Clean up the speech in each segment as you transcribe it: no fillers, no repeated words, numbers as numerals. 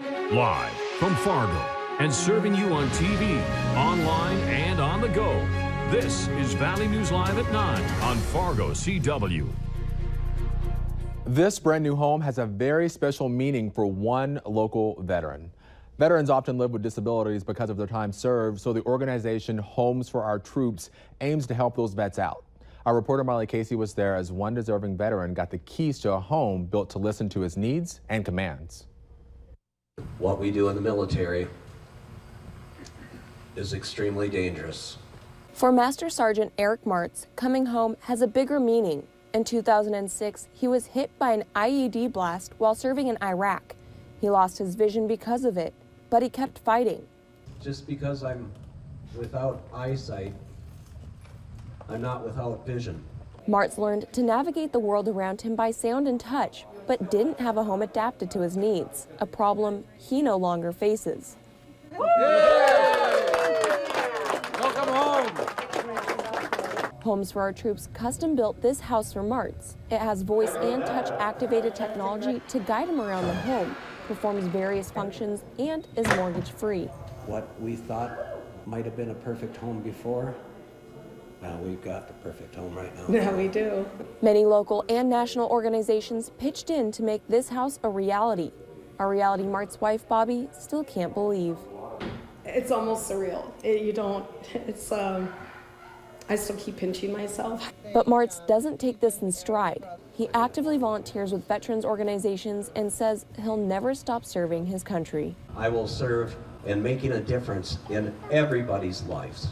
Live from Fargo and serving you on TV, online, and on the go. This is Valley News Live at 9 on Fargo CW. This brand new home has a very special meaning for one local veteran. Veterans often live with disabilities because of their time served, so the organization Homes for Our Troops aims to help those vets out. Our reporter Molly Casey was there as one deserving veteran got the keys to a home built to listen to his needs and commands. What we do in the military is extremely dangerous. For Master Sergeant Eric Martz, coming home has a bigger meaning. In 2006, he was hit by an IED blast while serving in Iraq. He lost his vision because of it, but he kept fighting. Just because I'm without eyesight, I'm not without vision. Martz learned to navigate the world around him by sound and touch, but didn't have a home adapted to his needs, a problem he no longer faces. Welcome home. Homes for Our Troops custom built this house for Martz. It has voice and touch activated technology to guide him around the home, performs various functions, and is mortgage free. What we thought might have been a perfect home before, well, we've got the perfect home right now. Yeah, we do. Many local and national organizations pitched in to make this house a reality Martz's wife, Bobby, still can't believe. It's almost surreal. I still keep pinching myself. But Martz doesn't take this in stride. He actively volunteers with veterans organizations and says he'll never stop serving his country. I will serve in making a difference in everybody's lives.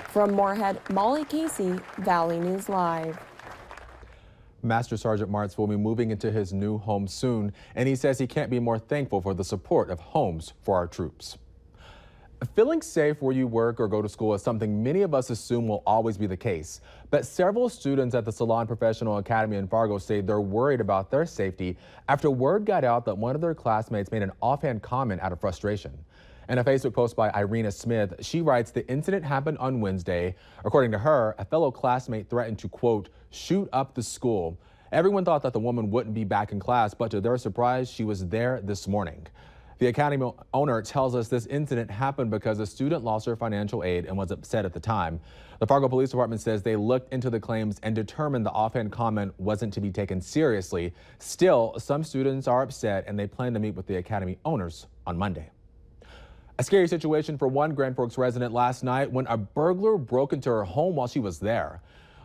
From Moorhead, Molly Casey, Valley News Live. Master Sergeant Martz will be moving into his new home soon, and he says he can't be more thankful for the support of Homes for Our Troops. Feeling safe where you work or go to school is something many of us assume will always be the case. But several students at the Salon Professional Academy in Fargo say they're worried about their safety after word got out that one of their classmates made an offhand comment out of frustration. In a Facebook post by Irina Smith, she writes the incident happened on Wednesday. According to her, a fellow classmate threatened to, quote, shoot up the school. Everyone thought that the woman wouldn't be back in class, but to their surprise, she was there this morning. The academy owner tells us this incident happened because a student lost her financial aid and was upset at the time. The Fargo Police Department says they looked into the claims and determined the offhand comment wasn't to be taken seriously. Still, some students are upset and they plan to meet with the academy owners on Monday. A scary situation for one Grand Forks resident last night when a burglar broke into her home while she was there.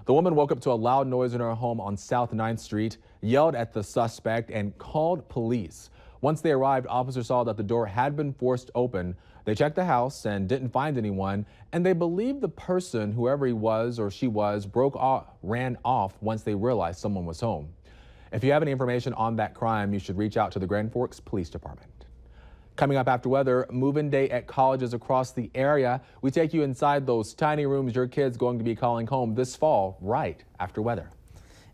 The woman woke up to a loud noise in her home on South 9th Street, yelled at the suspect, and called police. Once they arrived, officers saw that the door had been forced open. They checked the house and didn't find anyone, and they believe the person, whoever he was or she was, ran off once they realized someone was home. If you have any information on that crime, you should reach out to the Grand Forks Police Department. Coming up after weather, move-in day at colleges across the area. We take you inside those tiny rooms your kid's going to be calling home this fall, right after weather.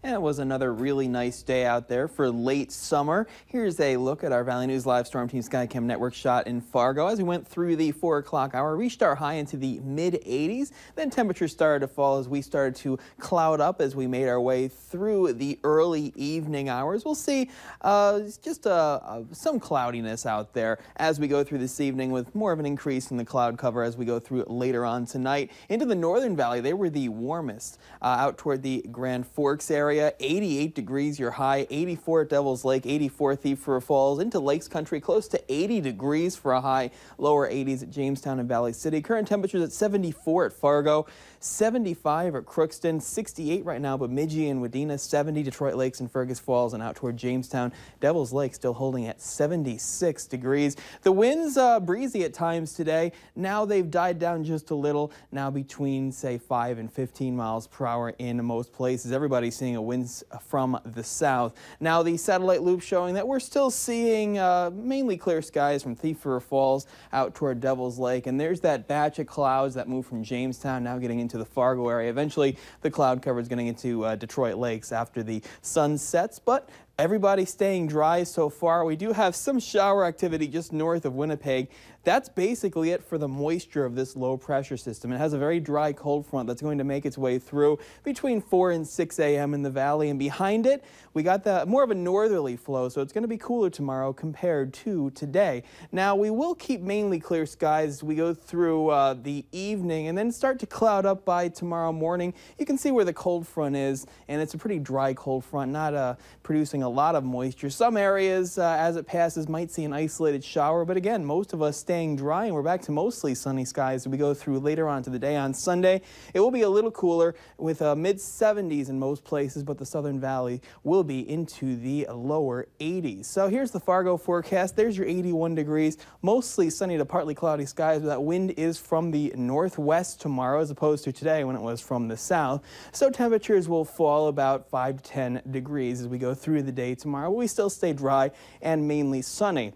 And it was another really nice day out there for late summer. Here's a look at our Valley News Live Storm Team Skycam Network shot in Fargo. As we went through the 4 o'clock hour, reached our high into the mid-80s. Then temperatures started to fall as we started to cloud up as we made our way through the early evening hours. We'll see just some cloudiness out there as we go through this evening, with more of an increase in the cloud cover as we go through later on tonight. Into the Northern Valley, they were the warmest out toward the Grand Forks area. 88 degrees your high, 84 at Devil's Lake, 84 Thief River Falls, into Lakes Country, close to 80 degrees for a high, lower 80s at Jamestown and Valley City. Current temperatures at 74 at Fargo, 75 at Crookston, 68 right now, Bemidji and Wadena, 70 Detroit Lakes and Fergus Falls, and out toward Jamestown. Devil's Lake still holding at 76 degrees. The winds breezy at times today. Now they've died down just a little, now between, say, 5 and 15 miles per hour in most places. Everybody's seeing a winds from the south. Now the satellite loop showing that we're still seeing mainly clear skies from Thief River Falls out toward Devil's Lake, and there's that batch of clouds that move from Jamestown now getting into the Fargo area. Eventually the cloud cover is getting into Detroit Lakes after the sun sets, but Everybody staying dry so far. We do have some shower activity just north of Winnipeg. That's basically it for the moisture of this low pressure system. It has a very dry cold front that's going to make its way through between 4 and 6 a.m. in the valley, and behind it we got more of a northerly flow, so it's going to be cooler tomorrow compared to today. Now we will keep mainly clear skies as we go through the evening and then start to cloud up by tomorrow morning. You can see where the cold front is, and it's a pretty dry cold front, not producing a lot of moisture. Some areas as it passes might see an isolated shower, but again, most of us staying dry, and we're back to mostly sunny skies as we go through later on to the day. On Sunday, it will be a little cooler with mid-70s in most places, but the Southern Valley will be into the lower 80s. So here's the Fargo forecast. There's your 81 degrees, mostly sunny to partly cloudy skies, but that wind is from the northwest tomorrow as opposed to today when it was from the south. So temperatures will fall about 5 to 10 degrees as we go through the day tomorrow. We still stay dry and mainly sunny.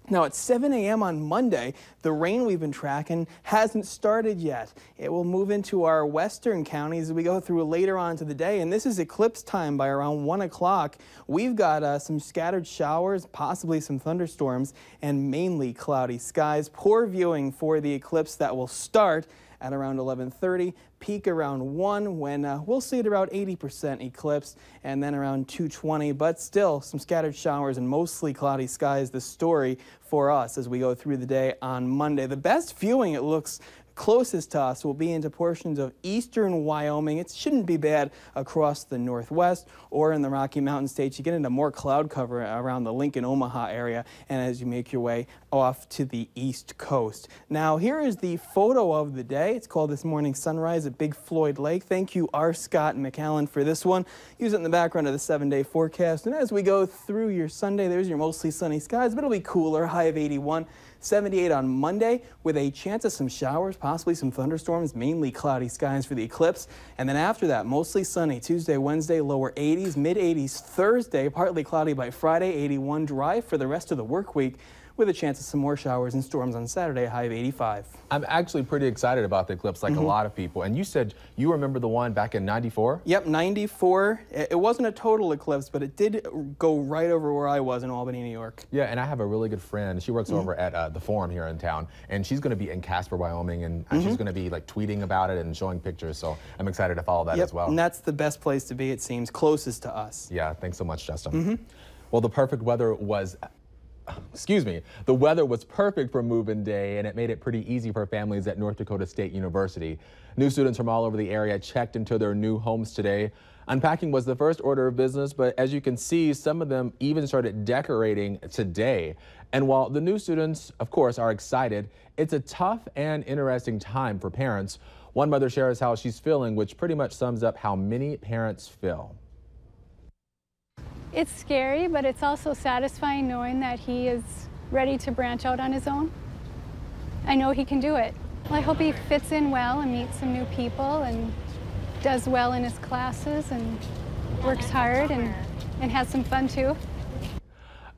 Now at 7 a.m. on Monday, the rain we've been tracking hasn't started yet. It will move into our western counties as we go through later on to the day, and this is eclipse time by around 1 o'clock. We've got some scattered showers, possibly some thunderstorms, and mainly cloudy skies. Poor viewing for the eclipse that will start at around 11:30, peak around 1 when we'll see it around 80% eclipse, and then around 2:20, but still some scattered showers and mostly cloudy skies, the story for us as we go through the day on Monday. The best viewing, it looks closest to us, will be into portions of eastern Wyoming. It shouldn't be bad across the northwest or in the Rocky Mountain states. You get into more cloud cover around the Lincoln, Omaha area, and as you make your way off to the east coast. Now here is the photo of the day. It's called This Morning Sunrise at Big Floyd Lake. Thank you, R. Scott McAllen, for this one. Use it in the background of the 7-day forecast. And as we go through your Sunday, there's your mostly sunny skies, but it'll be cooler, high of 81. 78 on Monday with a chance of some showers, possibly some thunderstorms, mainly cloudy skies for the eclipse. And then after that, mostly sunny Tuesday, Wednesday, lower 80s, mid-80s Thursday, partly cloudy by Friday, 81 dry for the rest of the work week, with a chance of some more showers and storms on Saturday, high of 85. I'm actually pretty excited about the eclipse, like a lot of people. And you said you remember the one back in '94? Yep, 94. It wasn't a total eclipse, but it did go right over where I was in Albany, New York. Yeah, and I have a really good friend. She works over at the Forum here in town, and she's going to be in Casper, Wyoming, and she's going to be like tweeting about it and showing pictures. So I'm excited to follow that as well. And that's the best place to be, it seems, closest to us. Yeah, thanks so much, Justin. Well, the perfect weather was the weather was perfect for move-in day, and it made it pretty easy for families at North Dakota State University. New students from all over the area checked into their new homes today. Unpacking was the first order of business, but as you can see, some of them even started decorating today. And while the new students, of course, are excited, it's a tough and interesting time for parents. One mother shares how she's feeling, which pretty much sums up how many parents feel. It's scary, but it's also satisfying knowing that he is ready to branch out on his own. I know he can do it. Well, I hope he fits in well and meets some new people and does well in his classes and works hard and has some fun too.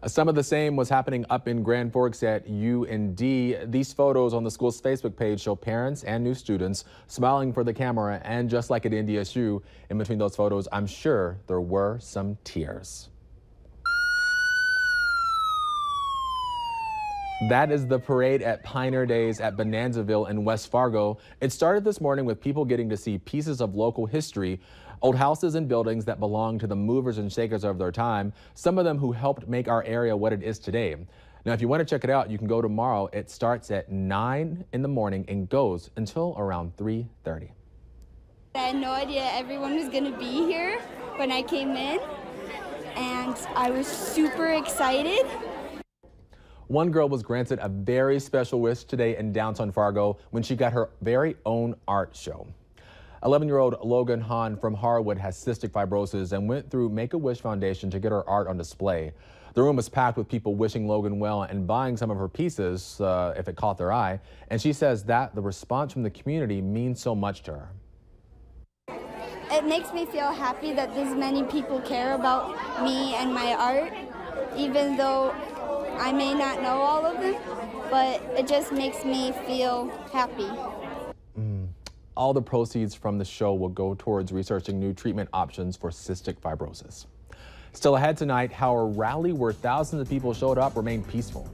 Some of the same was happening up in Grand Forks at UND. These photos on the school's Facebook page show parents and new students smiling for the camera, and just like at NDSU, in between those photos, I'm sure there were some tears. That is the parade at Pioneer Days at Bonanzaville in West Fargo. It started this morning with people getting to see pieces of local history, old houses and buildings that belong to the movers and shakers of their time, some of them who helped make our area what it is today. Now, if you want to check it out, you can go tomorrow. It starts at 9 in the morning and goes until around 3:30. I had no idea everyone was going to be here when I came in, and I was super excited. One girl was granted a very special wish today in downtown Fargo when she got her very own art show. 11-year-old Logan Hahn from Harwood has cystic fibrosis and went through Make-A-Wish Foundation to get her art on display. The room was packed with people wishing Logan well and buying some of her pieces if it caught their eye. And she says that the response from the community means so much to her. It makes me feel happy that this many people care about me and my art, even though I may not know all of them, but it just makes me feel happy. All the proceeds from the show will go towards researching new treatment options for cystic fibrosis. Still ahead tonight, how a rally where thousands of people showed up remained peaceful.